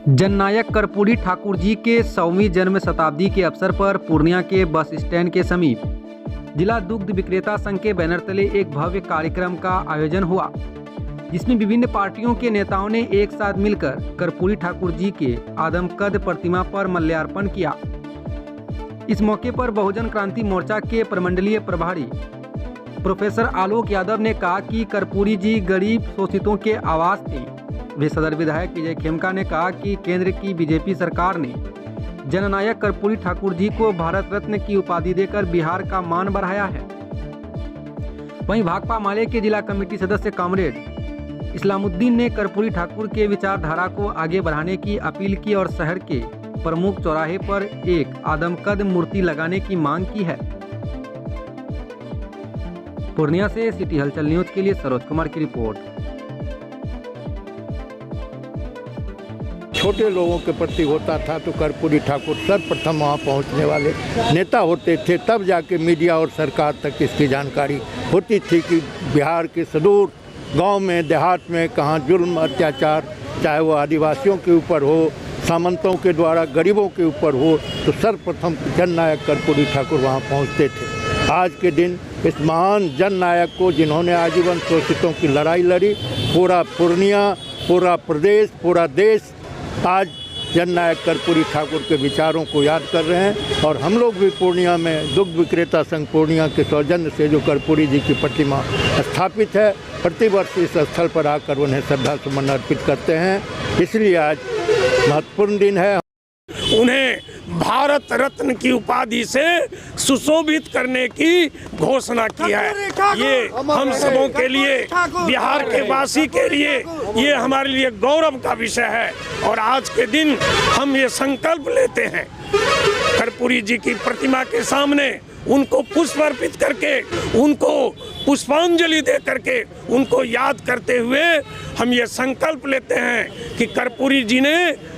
जननायक कर्पूरी ठाकुर जी के 100वीं जन्म शताब्दी के अवसर पर पूर्णिया के बस स्टैंड के समीप जिला दुग्ध विक्रेता संघ के बैनर तले एक भव्य कार्यक्रम का आयोजन हुआ, जिसमें विभिन्न पार्टियों के नेताओं ने एक साथ मिलकर कर्पूरी ठाकुर जी के आदमकद प्रतिमा पर माल्यार्पण किया। इस मौके पर बहुजन क्रांति मोर्चा के प्रमंडलीय प्रभारी प्रोफेसर आलोक यादव ने कहा कि कर्पूरी जी गरीब शोषितों के आवाज थे। वे सदर विधायक विजय खेमका ने कहा कि केंद्र की बीजेपी सरकार ने जननायक कर्पूरी ठाकुर जी को भारत रत्न की उपाधि देकर बिहार का मान बढ़ाया है। वहीं भाकपा माले के जिला कमेटी सदस्य कॉमरेड इस्लामुद्दीन ने कर्पूरी ठाकुर के विचारधारा को आगे बढ़ाने की अपील की और शहर के प्रमुख चौराहे पर एक आदमकद मूर्ति लगाने की मांग की है। पूर्णिया से सिटी हलचल न्यूज के लिए सरोज कुमार की रिपोर्ट। छोटे लोगों के प्रति होता था तो कर्पूरी ठाकुर सर्वप्रथम वहाँ पहुँचने वाले नेता होते थे, तब जाके मीडिया और सरकार तक इसकी जानकारी होती थी कि बिहार के सुदूर गांव में देहात में कहाँ जुल्म अत्याचार, चाहे वो आदिवासियों के ऊपर हो, सामंतों के द्वारा गरीबों के ऊपर हो, तो सर्वप्रथम जननायक कर्पूरी ठाकुर वहाँ पहुँचते थे। आज के दिन इस महान जननायक को, जिन्होंने आजीवन शोषितों की लड़ाई लड़ी, पूरा पूर्णिया, पूरा प्रदेश, पूरा देश आज जननायक कर्पूरी ठाकुर के विचारों को याद कर रहे हैं। और हम लोग भी पूर्णिया में दुग्ध विक्रेता संघ पूर्णिया के सौजन्य से जो कर्पूरी जी की प्रतिमा स्थापित है, प्रतिवर्ष इस स्थल पर आकर उन्हें श्रद्धा सुमन अर्पित करते हैं। इसलिए आज महत्वपूर्ण दिन है। उन्हें भारत रत्न की उपाधि से सुशोभित करने की घोषणा की है। ये हम सबों के लिए, बिहार के वासी के लिए, ये हमारे लिए गौरव का विषय है। और आज के दिन हम ये संकल्प लेते हैं, कर्पूरी जी की प्रतिमा के सामने उनको पुष्प अर्पित करके, उनको पुष्पांजलि दे करके, उनको याद करते हुए हम ये संकल्प लेते हैं कि कर्पूरी जी ने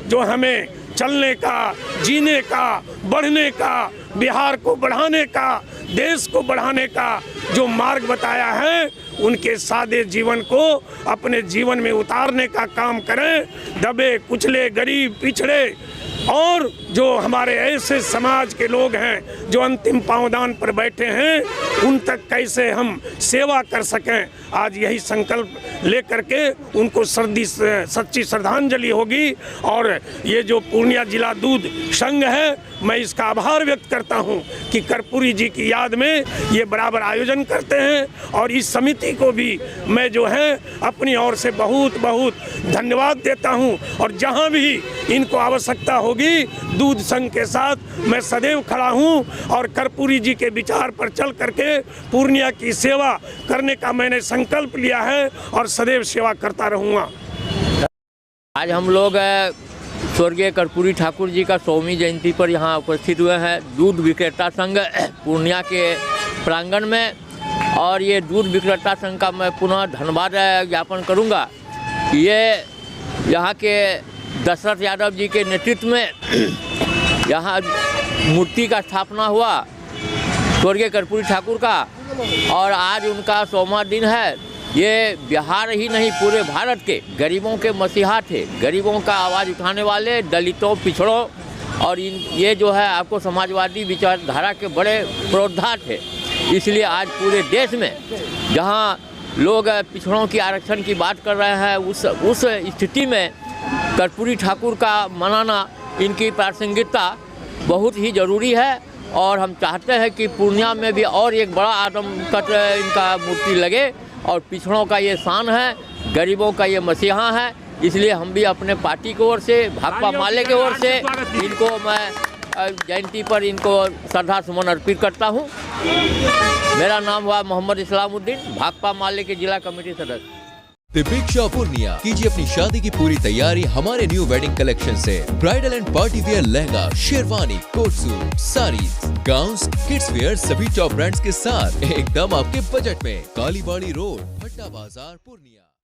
जो हमें चलने का, जीने का, बढ़ने का, बिहार को बढ़ाने का, देश को बढ़ाने का जो मार्ग बताया है, उनके सादे जीवन को अपने जीवन में उतारने का काम करें। दबे कुचले, गरीब, पिछड़े और जो हमारे ऐसे समाज के लोग हैं जो अंतिम पांवदान पर बैठे हैं, उन तक कैसे हम सेवा कर सकें, आज यही संकल्प लेकर के उनको सच्ची श्रद्धांजलि होगी। और ये जो पूर्णिया जिला दूध संघ है, मैं इसका आभार व्यक्त करता हूं कि कर्पूरी जी की याद में ये बराबर आयोजन करते हैं। और इस समिति को भी मैं जो है अपनी ओर से बहुत बहुत धन्यवाद देता हूं। और जहां भी इनको आवश्यकता होगी, दूध संघ के साथ मैं सदैव खड़ा हूं। और कर्पूरी जी के विचार पर चल करके पूर्णिया की सेवा करने का मैंने संकल्प लिया है और सदैव सेवा करता रहूँगा। आज हम लोग स्वर्गीय कर्पूरी ठाकुर जी का 100वीं जयंती पर यहाँ उपस्थित हुए हैं दूध विक्रेता संघ पूर्णिया के प्रांगण में। और ये दूध विक्रेता संघ का मैं पुनः धन्यवाद ज्ञापन करूँगा। ये यहाँ के दशरथ यादव जी के नेतृत्व में यहाँ मूर्ति का स्थापना हुआ स्वर्गीय कर्पूरी ठाकुर का, और आज उनका 100वां दिन है। ये बिहार ही नहीं, पूरे भारत के गरीबों के मसीहा थे, गरीबों का आवाज़ उठाने वाले, दलितों, पिछड़ों और ये जो है आपको समाजवादी विचारधारा के बड़े पुरोधा थे। इसलिए आज पूरे देश में जहाँ लोग पिछड़ों की आरक्षण की बात कर रहे हैं, उस स्थिति में कर्पूरी ठाकुर का मनाना, इनकी प्रासंगिकता बहुत ही ज़रूरी है। और हम चाहते हैं कि पूर्णिया में भी और एक बड़ा आदमकद इनका मूर्ति लगे। और पिछड़ों का ये शान है, गरीबों का ये मसीहा है। इसलिए हम भी अपने पार्टी की ओर से, भाकपा माले की ओर से इनको मैं जयंती पर इनको श्रद्धा सुमन अर्पित करता हूँ। मेरा नाम हुआ मोहम्मद इस्लामुद्दीन, भाकपा माले के जिला कमेटी सदस्य। दीपिका पूर्णिया, कीजिए अपनी शादी की पूरी तैयारी हमारे न्यू वेडिंग कलेक्शन से। Bridal and party wear lehenga, sherwani, coat suit, sarees, gowns, kids wear सभी टॉप ब्रांड्स के साथ एकदम आपके बजट में। कालीबाड़ी रोड, भट्टा बाजार, पूर्णिया।